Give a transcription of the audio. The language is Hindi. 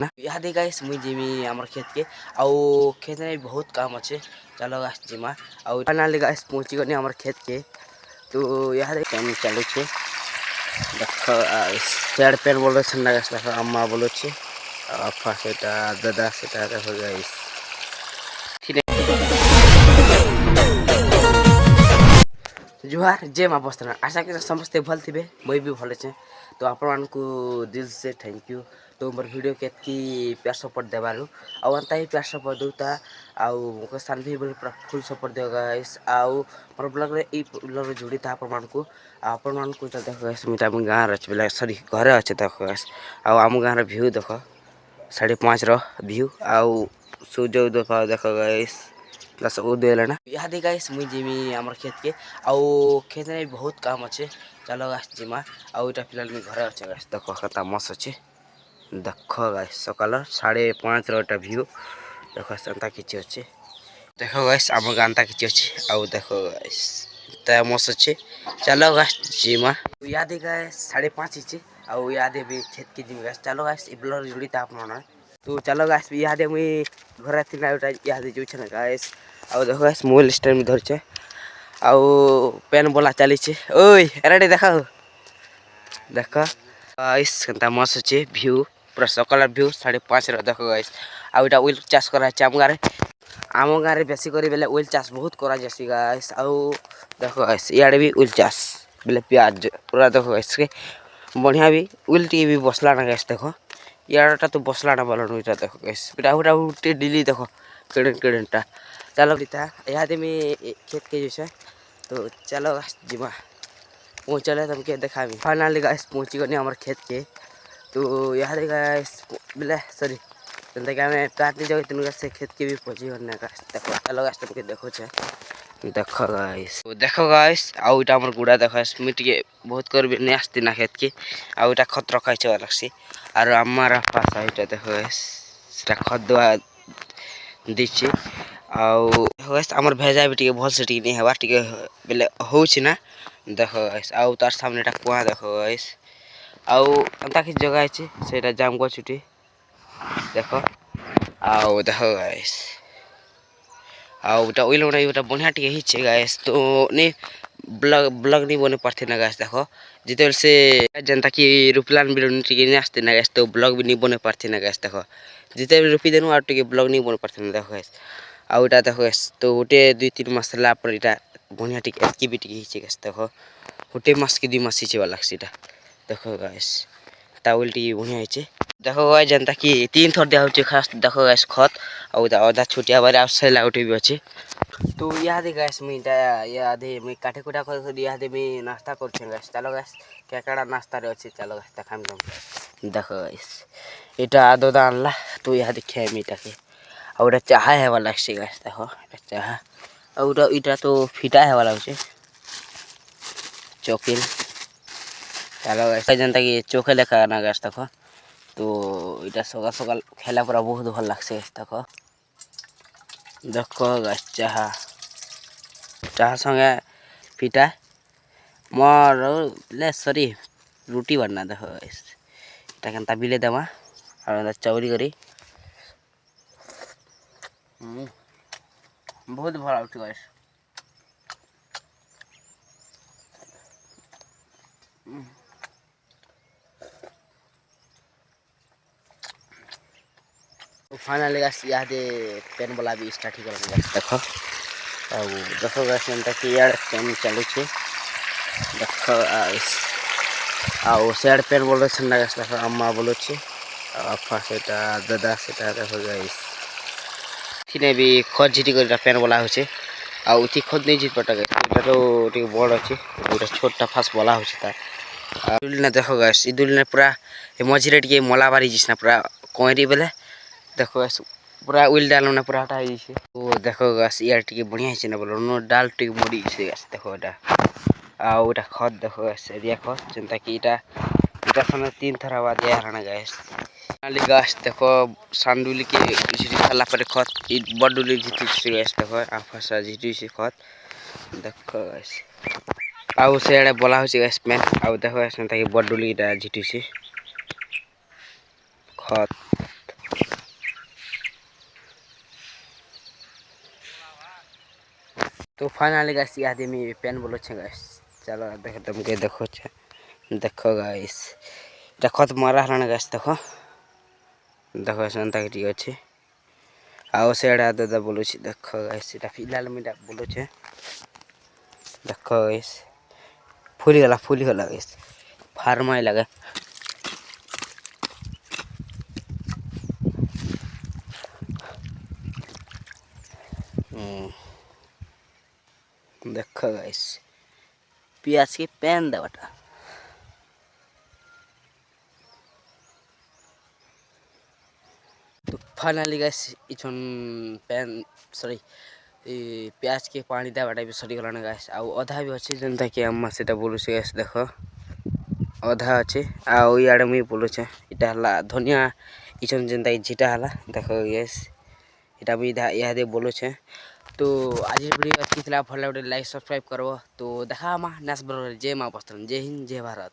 ना इहादे गाइस मुई जिमी हमर खेत के आउ खेत में बहुत काम अच्छे चलो गाइस जिमा आउ फाइनली गाइस पहुंची गनी हमर खेत के तो इहादे काम चालू छे देखो शेड पेन बोलो छन्ना गाइस देखो अम्मा बोलो छे अफा सेटा दादा सेटा देखो गाइस जुहार जे मा बस्तना आशा के समस्ते भल थिबे मुई भी भल छे तो आपण को दिल से थैंक यू तो मोर वीडियो केतकी प्यार सपोर्ट देबारु आउ अंता ही प्यार सपोर्ट दूता आउ मोके सान भी पूरा फुल सपोर्ट देगा गाइस आउ मोर ब्लॉग रे ई ब्लॉग रे जुड़ी था आपण मान को देखो गाइस मिटा हम गां रे बेला सॉरी घरे अछि देखो गाइस आउ हम गां रे व्यू देखो 5:30 रो व्यू आउ सूर्य उदय देखो गाइस प्लस उदय ना इहादे गाइस मुई जिमी हमर खेत के आउ खेत में बहुत काम अच्छे चलो गाइस जिमा आउ इटा फिलहाल में घरे अच्छे गाइस देखो कता मस्त अच्छे देखो गाइस सकाल 5:30 रोटा व्यू देखो संता किछि अच्छे देखो गाइस हम गांता किछि अच्छे आउ देखो गाइस ता मस्त अच्छे चलो गाइस जिमा याद है गाइस 5:30 इचे आउ याद है भी खेत के जिम गाइस चलो गाइस ई ब्लॉग जुड़ी ता आपन तो चलो गाइस याद है मुई घरे थिना उटा याद है जो छन गाइस आउ देखो गाइस मोबाइल स्टैंड में धर छे आउ पेन बोला चली छे ओय रेडी देखो देखो गाइस कंता मस्त छे व्यू पूरा सकाल व्यू 5:30 रो देखो गाइस आउ इटा ओइल चाष करा छे आम गारे बेसी करी बेले ओइल चाष बहुत करा जसी गाइस आउ देखो गाइस याडे भी ओइल चाष बेले प्याज पूरा देखो गाइस के बढ़िया भी ओइल टी भी बसला ना गाइस देखो याडा तो बसला ना बोलन इटा देखो गाइस बिटा उटा उटे डिली देखो केडनटा चलो बिता याद में खेत के जैसे तो चलो गाइस जिमा पहुंचले तुमके देखाबी फाइनली गाइस पहुंची गनी हमर खेत के तो याद गाइस बिले सॉरी तंते के हमें काटनी जगह तुम से खेत के भी पहुंची गने गाइस देखो चलो गाइस तुमके देखो छे देखो गाइस आउ इटा हमर गुडा देखो मिट के बहुत कर भी ने आस्ती ना खेत के आउ इटा खत रखाइ छ अलगसी आरो हमारा पास इटा देखो गाइस सेटा खत दवा दिछि आउ गाइस हमर भेजा भी टिके भल से टिके नहीं हेबा टिके बेले हो छी ना देखो गाइस आउ तार सामने टा कुआ देखो गाइस आउ अंता की जगह अछि सेटा जाम को छुटी देखो आउ देखो गाइस आउ उटा ओइल उटा उटा बढ़िया टिके ही छे गाइस तो ने ब्लॉग नहीं बने पारथे ना गाइस देखो जिते से जनता की रुपलान बिलोन टिके नहीं आस्ते ना गाइस तो ब्लॉग भी नहीं बने पारथे ना गाइस देखो जिते रुपी देनु आ टिके ब्लॉग नहीं बने पारथे ना देखो गाइस आउ इटा देखो गाइस तो उटे 2-3 मसला पर इटा बढ़िया टिके एतकी भी टिके हिचे गाइस देखो उटे मास के 2 मास हिचे वाला सीटा देखो गाइस तावल टी बढ़िया हिचे देखो गाइस जनता की 3 थर दिया होचे खास देखो गाइस खत आउ आधा छोटिया बारे आउटसाइड लाउटी भी अछि तो याद है गाइस मिटा याद है मैं काटे कुटा कर याद है मैं नाश्ता कर छ गाइस चलो गाइस केकड़ा नाश्ता रे अछि चलो गाइस देखाम तुम देखो गाइस इटा आदो दानला तो याद खे मिटा के और चाहा है वाला से गाइस देखो चाहा और इटा तो फिटा है वाला होचे चोकिल चलो गाइस जनता की चोखे लेखा ना गाइस देखो तो इटा सकाल सकाल खेला पूरा बहुत भल लागसे देखो देखो गाइस चाहा चाहा संगे फिटा मोर ले सॉरी रोटी बनना देखो गाइस इटा केनता बिले देमा और चौरी करी बहुत भल आउट गाइस फाइनली गाइस याद पेन वाला भी स्टार्ट ही कर देखो और देखो गाइस एंता कि यार पेन चालू छे देखो गाइस आउ शेड पेन बोलो छन गाइस देखो अम्मा बोलो छे अफा सेटा दादा सेटा देखो गाइस थिने भी खत झिटी कर पेन वाला होचे आउ थी खत नहीं झिट पटा गाइस एटा तो टी बड़ अछि एटा छोटा फास वाला होचे ता दुल ने देखो गाइस ई दुल ने पूरा मझिरे टी मला बारी जिसना पूरा कोइरी बेले देखो गाइस पूरा उइल डाल ना पूरा हटा हिसे ओ देखो गाइस यार टी बढ़िया हिसे ना बोलो नो डाल टी मोडी हिसे गाइस देखो एटा आ ओटा खत देखो गाइस एरिया खत जनता की इटा समय 3 थर आवा दिया हना गाइस नाली गाइस देखो सांडुली के झिटी साला पर खत ई बडुली झिटी से गाइस देखो आफासा झिटी से खत देखो गाइस आउ सेडे बोला होचे गाइस मैन आउ देखो गाइस जनता की बडुली इटा झिटी से खत तो फाइनली गाइस याद मी पेन बोलो छे गाइस चलो देख तुमके देखो छे देखो गाइस देखो तो मारा हलाना गाइस देखो देखो संता की अछि आओ सेडा दादा बोलो छी देखो गाइस एटा फिलहाल मिटा बोलो छे देखो गाइस फुली गला गाइस फार्मा लगे देखो गाइस पियाज के पेन देवटा तो फाइनली गाइस इछन पेन सॉरी प्याज के पानी देवाटा भी सरी गलान गाइस आ अधा भी अच्छे जनता कि अम्मा सेटा बोलु से गाइस देखो अधा अच्छे आ इयाडे मुई बोलु छे इटा हला धनिया इछन जनता झिटा हला देखो गाइस इटा भी इहादे बोलु छे तो आज वीडियो अच्छी थला भल लाइक सब्सक्राइब करबो तो देखा मा नेक्स्ट ब्लॉग जय मां बस्त्रम जय हिंद जय भारत।